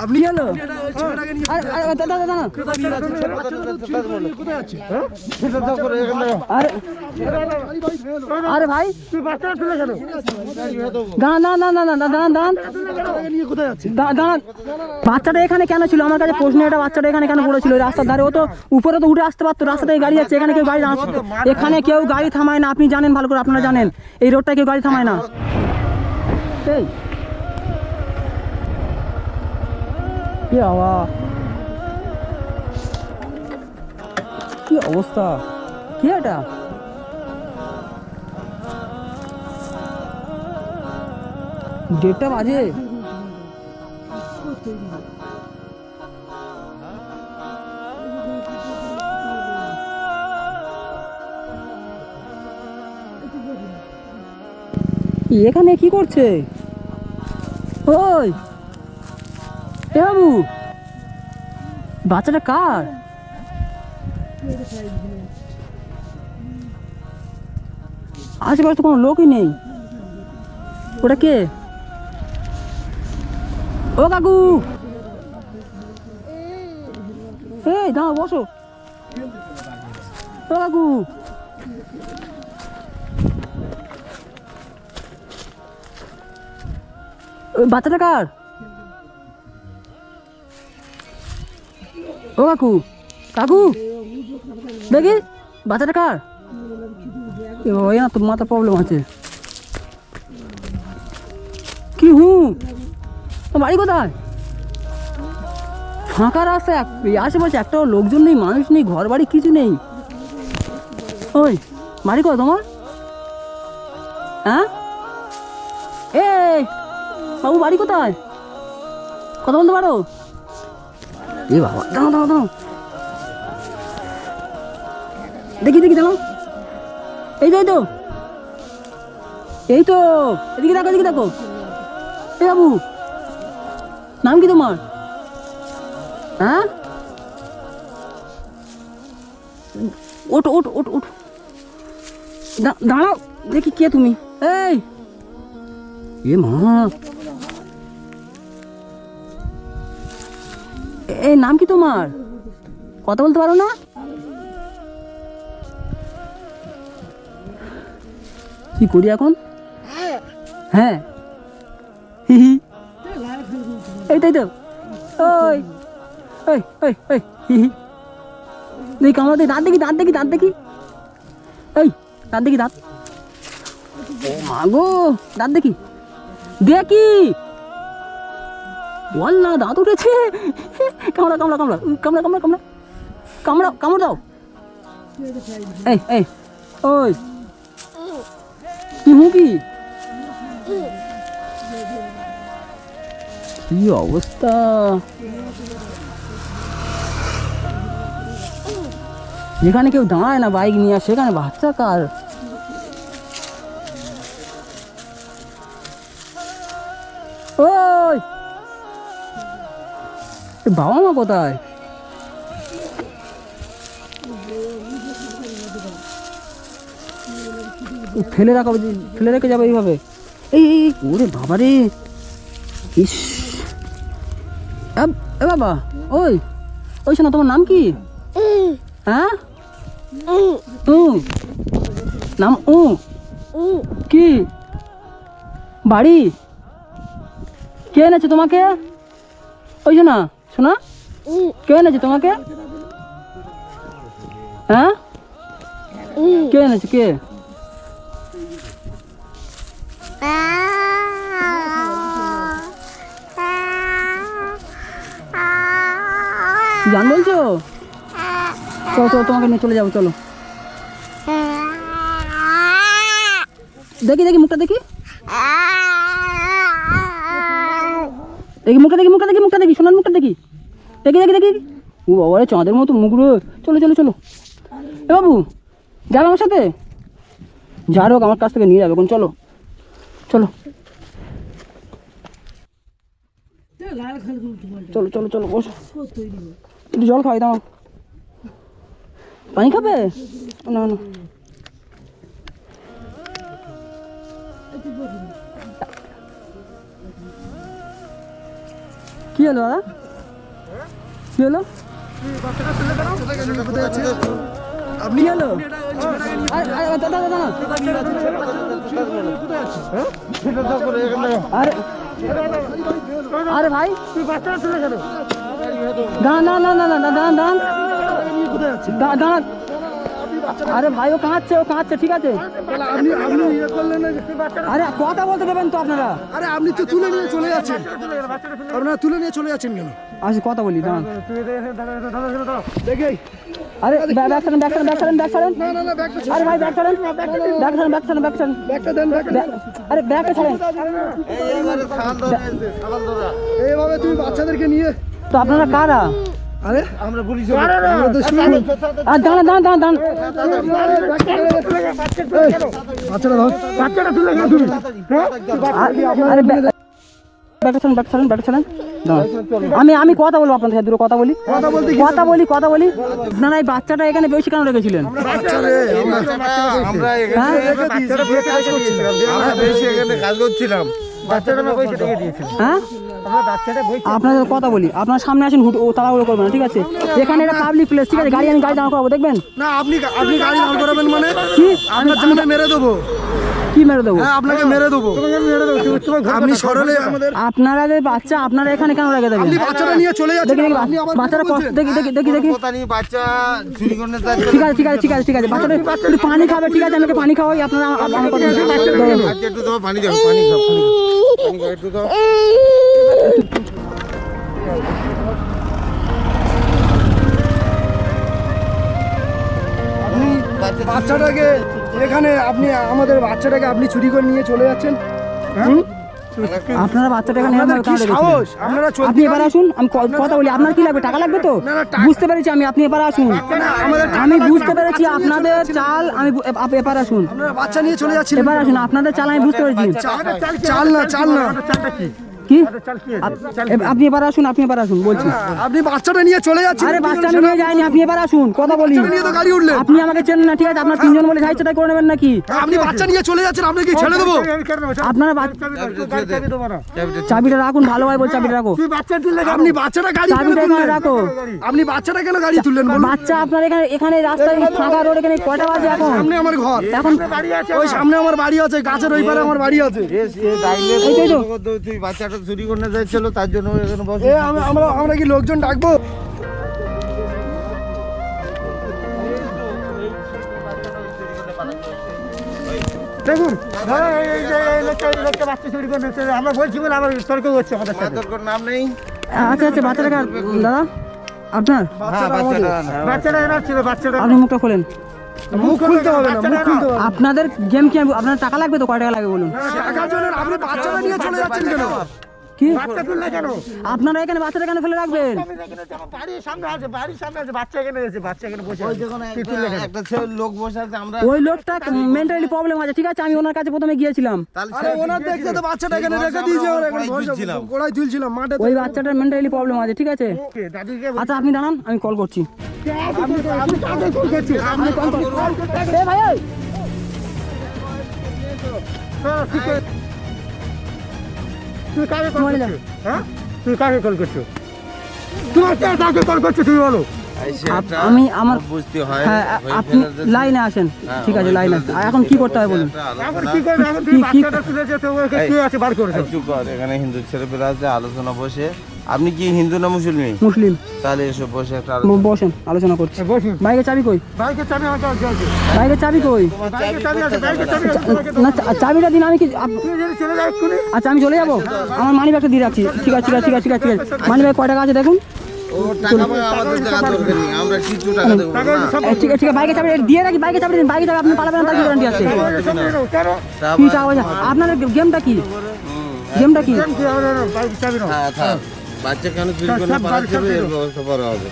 আপনি হলো আরে ভাই বাচ্চাটা এখানে কেন ছিল আমার কাছে প্রশ্ন, এটা বাচ্চাটা এখানে কেন পড়েছিল রাস্তার ধারে? ও তো উপরে তো উঠে আসতে পারতো, রাস্তা থেকে গাড়ি যাচ্ছে, এখানে কেউ গাড়ি এখানে কেউ গাড়ি থামায় না, আপনি জানেন ভালো করে, আপনারা জানেন এই রোডটা কেউ গাড়ি থামায় না। এই কি আওয়াজ, কি অবস্থা, কি এটা? দেড়টা বাজে। এখানে কি করছে? ওই এ বাবু, বাচ্চাটা কার? আশেপাশে তো কোনো লোকই নেই। ওটা কে? ও কাকু, এই দাঁড়াও, বসো। ও কাকু, ওই বাচ্চাটা কার? ও কাকু, কাকু দেখি বাচ্চাটা কার? ওই না, তোর মাথার প্রবলেম আছে কি? বাড়ি কোথায়? ফাঁকা রাস্তা, আশেপাশে একটাও লোকজন নেই, মানুষ নেই, ঘর বাড়ি কিছু নেই। ওই বাড়ি কোথায় তোমার? হ্যাঁ, এই বাবু বাড়ি কোথায়? কথা বলতে পারো? এ বাবা, দাঁড়াও দাঁড়াও দাঁড়াও, দেখি দেখি, দাঁড়াও। এই তো এই তো এই তো, এদিকে দেখো, এদিকে দেখো। এ বাবু, নাম কি তোমার? হ্যাঁ, ওঠো ওঠো ওঠো ওঠো, দাঁড়াও দেখি কে তুমি? এই এ মা, এই নাম কি তোমার? কথা বলতে পারো না? কি করি এখন? হ্যাঁ, হি হি, এই তাই তো। ওই ওই ওই ওই হি হি, দেখি কামড়া, দেখি দাঁত, দেখি দাঁত, দেখি দাঁত, দেখি এই দাঁত, দেখি দাঁত। ও মা গো, দাঁত দেখি, দেখি বল না, দাঁত উঠেছে। কামড়া কামড়া কামড়া কামড়া কামড়া কামড়া কামড়া, কামড় দাও। এই এই ওই কি কি কি অবস্থা? যেখানে কেউ দাঁড়ায় না বাইক নিয়ে, সেখানে বাচ্চা কার? ওই বাবা মা কোথায়? ফেলে রাখা, ফেলে রেখে যাবে এইভাবে? এই ওরে বাবা রে, ইস, এ বাবা, ওই ওই শোনো, তোমার নাম কি? হ্যাঁ, নাম কি? বাড়ি? কে এনেছে তোমাকে? ওই শোনা, শোনা, কে এনেছে তোমাকে? হ্যাঁ, কে এনেছে, কে? জান বলছো? চলো চলো, তোমাকে নিয়ে চলে যাবো, চলো। দেখি দেখি মুখটা দেখি, দেখি মুখটা দেখি, মুখটা দেখি, মুখটা দেখি, সোনার মুখটা দেখি, দেখি দেখি দেখি। ও বাবা রে, চাঁদের মতো মুখ রে। চলো চলো চলো। এ বাবু, যাবে আমার সাথে? যার হোক আমার কাছ থেকে নিয়ে যাবে এখন, চলো চলো চলো চলো চলো, বসো, একটু জল খাই দাও। পানি খাবে? না না, কি হলো দাদা, কি হলো, আপনি কি হলো? দাদা দাদা আরে আরে ভাই দাঁড়ান দাঁড়ান দাঁড়ান দাঁড়ান দাঁড়ান দাঁড়ান দাঁড়ান। আরে ভাই ও কাঁদছে ঠিক আছে। আপনি ইয়ে করলেন না যে আরে কথা বলতে দেবেন তো আপনারা। আরে আপনি তো তুলে নিয়ে চলে যাচ্ছেন, আপনারা তুলে নিয়ে চলে যাচ্ছেন কেন? আসি কথা বলি দাঁড়ান। দেখে আরে ব্যাক ছাড়েন ব্যাক ছাড়েন ব্যাক ছাড়েন ব্যাক ছাড়েন। না না না ব্যাগটা আরে ভাই ব্যাক ছাড়েন ব্যাক ছাড়েন ব্যাক ছাড়েন ব্যাক ছাড়েন। ব্যাগটা দেন, ব্যাগটা দেন। আরে ব্যাকটা ছাড়েন। এইভাবে তুমি বাচ্চাদেরকে নিয়ে, তো আপনারা কারা? আরে আমরা পুলিশ, আমরা তো শুনি। আর দাঁড়ান দাঁড়ান দাঁড়ান দাঁড়ান। বাচ্চাটা ধর, বাচ্চাটা তুলে গেল তুমি। আরে ব্যাকটা ছাড়েন ব্যাক ছাড়েন ব্যাক ছাড়েন। দাঁড়ান আমি কথা বলবো আপনাদের সাথে, দুটো কথা বলি কথা বলতে কি? কথা বলি। আপনারা এই বাচ্চাটা এখানে বেশি কেন রেখেছিলেন? বাচ্চারে আমরা হ্যাঁ আমরা বেশি এখানে কাজ করছিলাম। হ্যাঁ আপনাদের কথা বলি, আপনার সামনে আসেন, হুট ও তাড়াহুড়ো করবেন না ঠিক আছে? এখানে একটা পাবলিক প্লেস ঠিক আছে, আমি গাড়ি দাঁড় করাবো দেখবেন। না আপনি গাড়ি দাঁড় করাবেন মানে কি আপনার জানে মেরে দেবো। কি মেরে দেবো? হ্যাঁ আপনাকে মেরে দেবো। আপনি সরলে আমাদের, আপনারা যে বাচ্চা আপনারা এখানে কেন রেখে দেবেন? আপনি বাচ্চাটা নিয়ে চলে যাচ্ছেন, দেখি আপনি আবার বাচ্চাটা কষ্ট দেখি কথা নেই, বাচ্চা চুরি করে নিয়ে যাচ্ছে। ঠিক আছে বাচ্চাটা একটু পানি খাবে ঠিক আছে, আমাকে পানি খাওয়াই আপনারা আমার কথা শুনুন। আচ্ছা একটু দাও, পানি দাও, পানি খাও, পানি খাও একটু দাও। আপনি বাচ্চাটাকে এখানে, আপনি আমাদের বাচ্চাটাকে আপনি চুরি করে নিয়ে চলে যাচ্ছেন। হুম? আপনারা বাচ্চাটা এখানে আপনাদের এরকম কি কেন রেখেছিলেন? সাহস? আপনারা চলতে আপনি এবার আসুন, আমি কথা বলি। আপনার কি লাগবে? টাকা লাগবে তো? না, না, টাকা- বুঝতে পেরেছি আপনি এবার আসুন। আমাদের টাকা আমি লাগবে বুঝতে না, পেরেছি বাচ্চা নিয়ে আপনাদের চলে যাচ্ছেন। চাল, আপনি এবার আসুন, আপনারা বাচ্চা নিয়ে চলে যাচ্ছেন। এবার আসুন। আপনাদের চাল আমি বুঝতে পেরেছি। চাল না, চাল না, কি আপনি এবার আসুন বলছি। আপনি বাচ্চাটা নিয়ে চলে যাচ্ছেন। আরে বাচ্চা আমি নিয়ে যাইনি, আপনি এবার আসুন, কথা বলি। বাচ্চাটা নিয়ে তো গাড়ি উঠলেন। আপনি আমাকে চেনেন না ঠিক আছে? আপনার তিনজন বলে যাইছে তাই করে নেবেন নাকি? আপনি বাচ্চা নিয়ে চলে যাচ্ছেন, আপনাকে কি ছেড়ে দেবো? আপনারা চাবিটা রাখুন, ভালো হয় বল, চাবিটা রাখো। আপনি বাচ্চাটা গাড়ি কেন চাবিটা এখানে তুললেন? রাখো। আপনি বাচ্চাটা কেন গাড়ি তুললেন বলুন? বাচ্চা আপনার এখানে রাস্তায় ফাঁকা রোড, এখানে কয়টা বাজে এখন? সামনে আমার ঘর, এখন ওই সামনে আমার বাড়ি আছে, গাছের ওই পারে আমার বাড়ি আছে। এই তো। তুই বাচ্চাটা চুরি করে নিয়ে যাচ্ছিল, তার জন্য ও এখানে বসে। আমরা কি লোকজন ডাকবো? দেখুন বাচ্চা চুরি করে নিচ্ছে, আমরা বলছি বলে আবার তর্ক করছে আমাদের সাথে। তোর কোনো নাম নেই? আচ্ছা বাচ্চাটা দাদা আপনার, বাচ্চাটা আমাদের। বাচ্চাটা এনার ছিল, বাচ্চাটা আপনি মুখটা খোলেন। মুখ খুলতে হবে না, মুখ খুলতে হবে না। আপনাদের গেম কি আপনার টাকা লাগবে তো? কয় টাকা লাগবে বলুন? টাকার জন্য আপনি বাচ্চাটা নিয়ে চলে যাচ্ছেন কেন? কি বাচ্চা তুললে কেন? আপনারা এখানে বাচ্চাটা কেন ফেলে রাখবেন? আমি এখানে যাবো, বাড়ির সামনে আছে, বাচ্চা এখানে এসে, বাচ্চা এখানে বসে ওই আছে। যখন তুই তুললে কেন? একটা ছেলে লোক বসে আছে, আমরা ওই লোকটা মেন্টালি প্রবলেম আছে ঠিক আছে, আমি ওনার কাছে প্রথমে গিয়েছিলাম। তাহলে আরে ওনার দেখতে তো বাচ্চাটা এখানে রেখে দিয়েছে, ওর এখানে গোড়ায় তুলছিলাম মাঠে। ওই বাচ্চাটার মেন্টালি প্রবলেম আছে ঠিক আছে। কে, দাদুকে আচ্ছা আপনি দাঁড়ান, আমি কল করছি। আপনি কাকে ফোন করছিস? আপনি কল করুন। এ ভাই ওই। হ্যাঁ, তুই কাকে কল বলে করছিস? হ্যাঁ, তুই কাকে কল করছিস? তোমার কে কাকে কল করছিস তুই বলো? আমি আমার বুঝতে হয়। হ্যাঁ আপনি লাইনে আসেন ঠিক আছে, লাইনে আসেন। আর এখন কি করতে হয় বলুন? এখন কি করবে? এখন তুই বাচ্চাটা তুলেছে, তো ওকে কে আছে বার করে দাও। চুপ কর, এখানে হিন্দু ছেলেপেলে আছে, আলোচনা বসে। আপনি কি হিন্দু না মুসলমান? মুসলিম। তাহলে এসব বসে একটা বসেন, আলোচনা করছি। বসুন। বাইকের চাবি কই? বাইকের চাবি আমার কাছে আছে। বাইকের চাবি কই? বাইকের চাবি আছে, বাইকের চাবি আছে, তোমাকে না চাবিটা দিন, আমি কি তুই যদি চলে যাও এক্ষুনি। আচ্ছা আমি চলে যাবো, আমার মানি ব্যাগটা দিয়ে রাখছি। ঠিক আছে মানি ব্যাগ কয় টাকা আছে দেখুন। ও টাকা পয়সা আমাদের টাকা দরকার নেই, আমরা কিছু টাকা দেবো টাকা না। সব ঠিক আছে বাইকের চাবি দিয়ে রাখি, বাইকের চাবি দিন। বাইকের চাবি আপনি পালাবেন না, তার কি গ্যারান্টি আছে? কেন? কি টাকা পয়সা? আপনার গেমটা কি? গেমটা কি? কি হবে না, বাইকের চাবি নাও। হ্যাঁ থাক, বাচ্চা কেন চুরি করে সব পালাচ্ছে, বাড়ি এর সব ব্যবস্থা করা হবে।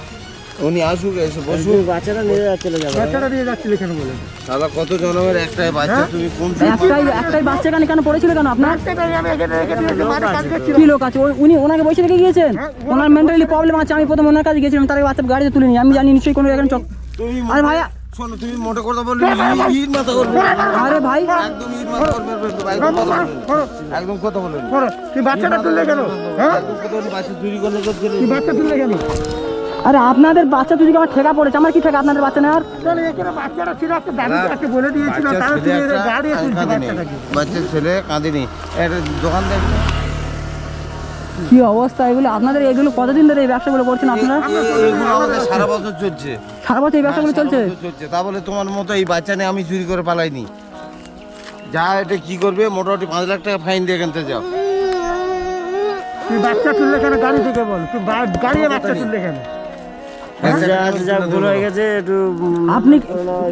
উনি আসুক, এসে বসুক। বাচ্চাটা নিয়ে যাচ্ছিল কেন বলে? সালা কত জনমের একটাই বাচ্চা, তুমি কোন একটাই বাচ্চা কেন পড়েছিল কেন আপনার? বাচ্চাটাই আমি এখানে রেখে দিয়েছি, মাঠে কাজ করছিলাম। কি লোক আছে? উনি ওনাকে বসে রেখে গিয়েছেন? ওনার মেন্টালি প্রবলেম আছে, আমি প্রথম ওনার কাছে গিয়েছিলাম, তার বাচ্চা গাড়িতে তুলে নিই। আমি জানি নিশ্চয়ই কোনো এখানে তুমি আরে ভাইয়া শোনো তুমি মোটে কথা বললে ইট মাথা করবে আরে ভাই একদম ইট মাথা করবে একদম কথা বলবেন তুই বাচ্চাটা তুললে কেন? হ্যাঁ, একদম কথা বলবেন বাচ্চা চুরি করলে তুই বাচ্চা তুললে কেন? আরে আপনাদের বাচ্চা তুই আমার ঠেকা পড়েছে, আমার কি ঠেকা আপনাদের বাচ্চা নেওয়ার? তাহলে এখানে বাচ্চাটা ছিল, একটা দাদু তাকে বলে দিয়েছিল, তাহলে তুই গাড়ি তুলছিস বাচ্চাটাকে। বাচ্চার ছেলে কাঁদিনি একটা দোকান দেখ কি অবস্থা এগুলো আপনাদের? এগুলো কতদিন ধরে এই ব্যবসাগুলো করছেন আপনারা? এগুলো আমাদের সারা বছর চলছে সারা বছর এই ব্যবসাগুলো চলছে? সারা বছর চলছে তা বলে তোমার মতো এই বাচ্চা নিয়ে আমি চুরি করে পালাইনি। যা এটা কি করবে মোটামুটি 5 লাখ টাকা ফাইন দিয়ে কিনতে যাও। তুই বাচ্চা তুললে কেন গাড়ি থেকে বল, তুই গাড়িয়ে বাচ্চা তুললে কেন? ভুল হয়ে গেছে একটু আপনি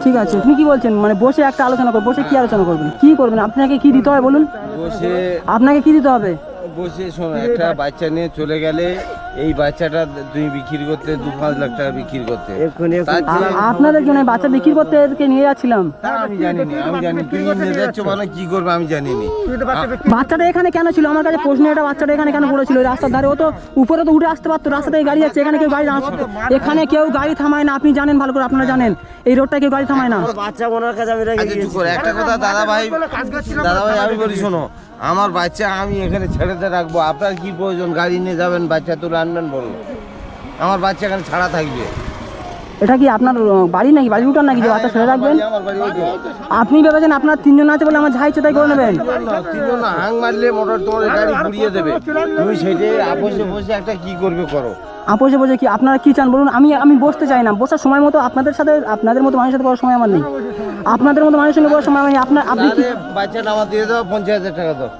ঠিক আছে, আপনি কি বলছেন? মানে বসে একটা আলোচনা করবেন, বসে কি আলোচনা করবেন, কি করবেন? আপনাকে কি দিতে হবে বলুন? বসে আপনাকে কি দিতে হবে? বসে শোনো, একটা বাচ্চা নিয়ে চলে গেলে এই বাচ্চাটা তুমি বিক্রি করতে 2-5 লাখ টাকা বিক্রি করতে তার চেয়ে- আপনাদের জন্য বাচ্চা বিক্রি করতে এদেরকে নিয়ে যাচ্ছিলাম। তা আমি জানিনি, আমি জানি তুমি নিয়ে যাচ্ছ মানে কি করবে আমি জানিনি। তুই তো বাচ্চা বিক্রি বাচ্চাটা এখানে কেন ছিল? আমার কাছে প্রশ্ন, এটা বাচ্চাটা এখানে কেন পড়েছিল ওই রাস্তার ধারে? ও তো উপরে তো উঠে আসতে পারতো, রাস্তা থেকে গাড়ি যাচ্ছে, এখানে কেউ গাড়ি এখানে কেউ গাড়ি থামায় না, আপনি জানেন ভালো করে, আপনারা জানেন এই রোডটা কেউ গাড়ি থামায় না। আচ্ছা চুপ করে একটা কথা দাদা ভাই আমি বলি শোনো, আমার বাচ্চা আমি এখানে ছেড়েতে রাখবো, আপনার কি প্রয়োজন গাড়ি নিয়ে যাবেন বাচ্চা তুলে আনবেন বলুন? আমার বাচ্চা এখানে ছাড়া থাকবে। এটা কি আপনার বাড়ি নাকি, বাড়ি উঠান নাকি যে বাচ্চা ছেড়ে রাখবেন? আমার বাড়ি ওই তো। আপনি ভেবেছেন আপনার 3 জন আছে বলে আমার যা ইচ্ছে তাই করে নেবেন? তিনজন না, হাং মারলে মোটর তোমার গাড়ি ঘুরিয়ে দেবে, তুমি সেটাই আপোষে বসে একটা কি করবে করো। আপোষে বসে কি আপনারা কি চান বলুন? আমি বসতে চাই না, বসার সময় মতো আপনাদের সাথে, আপনাদের মতো মানুষের সাথে বসার সময় আমার নেই, আপনাদের মতো মানুষের সঙ্গে বসার সময় আমার নেই। আপনি কি তাহলে বাচ্চাটা আমার দিয়ে দাও, 50,000 টাকা দাও।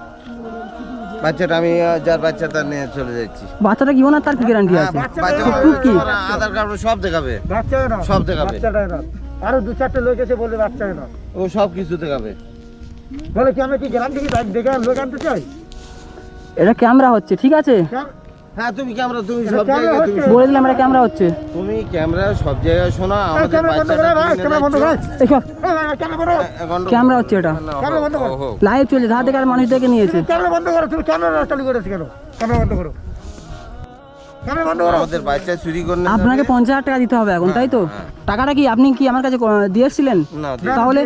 বাচ্চাটা আমি যার বাচ্চাটা নিয়ে চলে যাচ্ছি। বাচ্চাটা কি ওনার, তার কি গ্যারান্টি আছে? বাচ্চা proof কি? আধার কার্ড সব দেখাবে, বাচ্চা না, সব দেখাবে। বাচ্চাটাই না, আরো 2-4টে লোক এসে বলে বাচ্চাই না, ও সব কিছু দেখাবে। বলে কি আমি কি গ্যারান্টি কি দেখে লোক আনতে চাই? এটা ক্যামেরা হচ্ছে, ঠিক আছে? হ্যাঁ তুমি ক্যামেরা, তুমি সব ক্যামেরা জায়গায় তুমি হচ্ছে। বলে দিলাম এটা ক্যামেরা হচ্ছে। তুমি ক্যামেরা সব জায়গায় শোনা আমাদের ক্যামেরা বন্ধ করে বাচ্চাটা ভাই, কিনে ক্যামেরা বন্ধ যাচ্ছ। করে। দেখো ক্যামেরা বন্ধ কর। ক্যামেরা হচ্ছে এটা, না, ক্যামেরা বন্ধ কর। হোক, হোক। লাইভ চলছে, ধার থেকে আর মানুষ দেখে নিয়েছে। ক্যামেরা বন্ধ করো, তুমি ক্যামেরা চালু করেছো কেন? ক্যামেরা বন্ধ করো, ক্যামেরা বন্ধ করো। আমাদের বাচ্চা চুরি করে নিয়ে আপনাকে যাবে। 50,000 টাকা দিতে হবে এখন, তাই তো? টাকাটা কি আপনি কি আমার কাছে দিয়ে এসেছিলেন? না তাহলে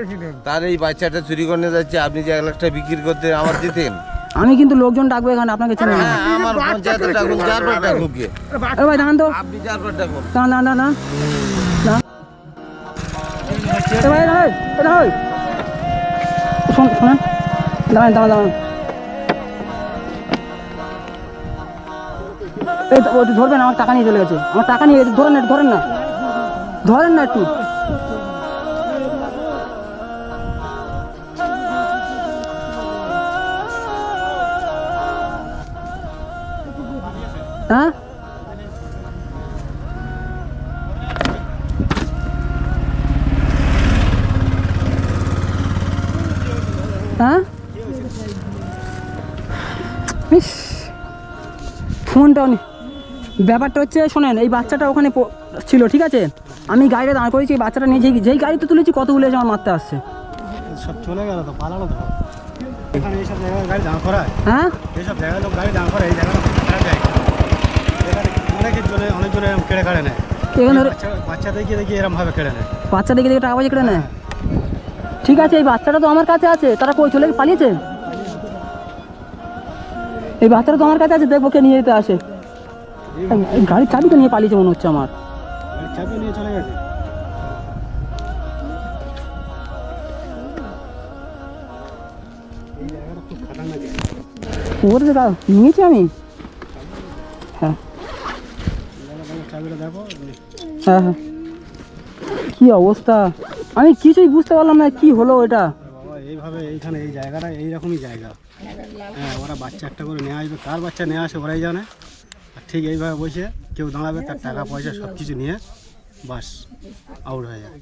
তার এই বাচ্চাটা চুরি করে নিয়ে যাচ্ছে, আপনি যে 1 লাখ টাকা বিক্রি করতে আমার দিতেন। আমি কিন্তু লোকজন ডাকবো এখানে, আপনাকে চেনে না। হ্যাঁ, আমার পঞ্চায়েতে ডাকুন, যার পর ডাকুন কে, এ ভাই দাঁড়ান তো, আপনি যার পর ডাকুন। দাঁড়ান দাঁড়ান দাঁড়ান দাঁড়ান। এ ভাই দাঁড়ান, এ দাঁড়ান, শোনেন, দাঁড়ান দাঁড়ান দাঁড়ান। এই তো, ও ধরবেন, আমার টাকা নিয়ে চলে গেছে, আমার টাকা নিয়ে গেছে, ধরেন না, ধরেন না, ধরেন না একটু। হ্যাঁ হ্যাঁ ইস, ফোনটাও নেই। ব্যাপারটা হচ্ছে শোনেন, এই বাচ্চাটা ওখানে ছিল, ঠিক আছে? আমি গাড়িটা দাঁড় করেছি, এই বাচ্চাটা নিয়ে যেই গাড়িতে তুলেছি কতগুলো এসে আমার মারতে আসছে। সব চলে গেল তো, পালালো তো। এখানে এইসব জায়গায় গাড়ি দাঁড় করায়, হ্যাঁ এইসব জায়গায় লোক গাড়ি দাঁড় করায়, এই জায়গাটা খারাপ জায়গা। এখানে অনেকজনে এরকম কেড়ে কাড়ে নেয়, এখানে ধরে বাচ্চা দেখে দেখে এরকম ভাবে কেড়ে নেয়। বাচ্চা দেখে দেখে টাকা পয়সা কেটে নেয়। ঠিক আছে, এই বাচ্চাটা তো আমার কাছে আছে, তারা কই চলে পালিয়েছে? এই বাচ্চাটা তো আমার কাছে আছে, দেখবো কে নিয়ে যেতে আসে। এই গাড়ির চাবি তো নিয়ে পালিয়েছে মনে হচ্ছে আমার। চাবি নিয়ে চলে গেছে। এই জায়গাটা খুব খাতারনাক জায়গা। ওর নিয়েছি আমি। হ্যাঁ চাবিটা দেখো। হ্যাঁ হ্যাঁ, কি অবস্থা, আমি কিছুই বুঝতে পারলাম না কি হলো এটা। বাবা এইভাবে এইখানে এই জায়গাটা এইরকমই জায়গা। হ্যাঁ, ওরা বাচ্চা একটা করে নিয়ে আসবে, কার বাচ্চা নিয়ে আসে ওরাই জানে। আর ঠিক এইভাবে বসে কেউ দাঁড়াবে, তার টাকা পয়সা সব কিছু নিয়ে বাস আউট হয়ে যায়।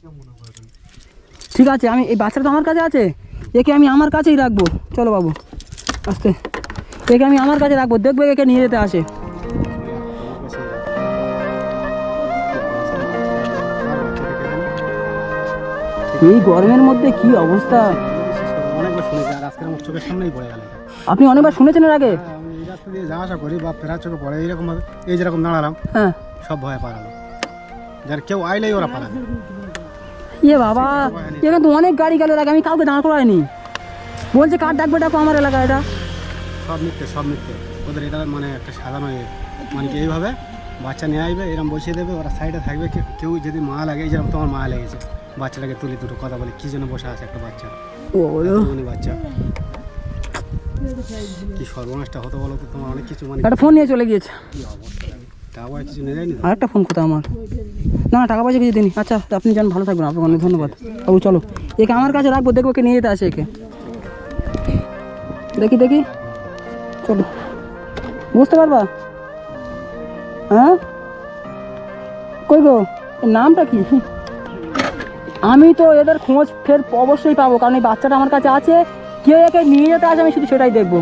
ঠিক আছে, আমি এই বাচ্চাটা তো আমার কাছে আছে, একে আমি আমার কাছেই রাখবো। চলো বাবু আস্তে, একে আমি আমার কাছে রাখবো, দেখবো একে নিয়ে যেতে আসে। এই গরমের মধ্যে কি অবস্থা, অনেকবার শুনেছি, আর আজকের আমার চোখের সামনেই পড়ে গেল। আপনি অনেকবার শুনেছেন এর আগে? আমি এই রাস্তা দিয়ে যাওয়া আসা করি বা ফেরার চোখে পড়ে এইরকম ভাবে, এই যেরকম দাঁড়ালাম হ্যাঁ, সব ভয়ে পালালো, যার কেউ আইলেই ওরা পালাবে। ইয়ে বাবা, এখানে তো অনেক গাড়ি গেল এলাকা, আমি কাউকে দাঁড় করাইনি। বলছে কার ডাকবে ডাকো আমার এলাকা, এটা সব মিথ্যে ওদের এটা মানে একটা সাধারণ মানে কি এইভাবে বাচ্চা নিয়ে আসবে, এরকম বসিয়ে দেবে, ওরা সাইডে থাকবে, কেউ যদি মা লাগে, এই যেরকম তোমার মা লেগেছে, বাচ্চাটাকে তুলে দুটো কথা বলে কী জন্য বসে আছে একটা বাচ্চা, বাচ্চা কি সর্বনাশটা হতো বলো তো, তোমার অনেক কিছু মানে একটা ফোন নিয়ে চলে গিয়েছে। কি অবস্থা, টাকা পয়সা কিছু নিয়ে যায়নি তো? আর একটা ফোন কোথাও আমার, না টাকা পয়সা কিছু দিনই। আচ্ছা আপনি যান, ভালো থাকবেন, আপনাকে অনেক ধন্যবাদ বাবু। চলো একে আমার কাছে রাখবো, দেখবো কে নিয়ে যেতে আসে একে, দেখি চলো, বুঝতে পারবা? হ্যাঁ কই গো, এর নামটা কি? আমি তো এদের খোঁজ ফের অবশ্যই পাবো, কারণ এই বাচ্চাটা আমার কাছে আছে, কে একে নিয়ে যেতে আসে আমি শুধু সেটাই দেখবো।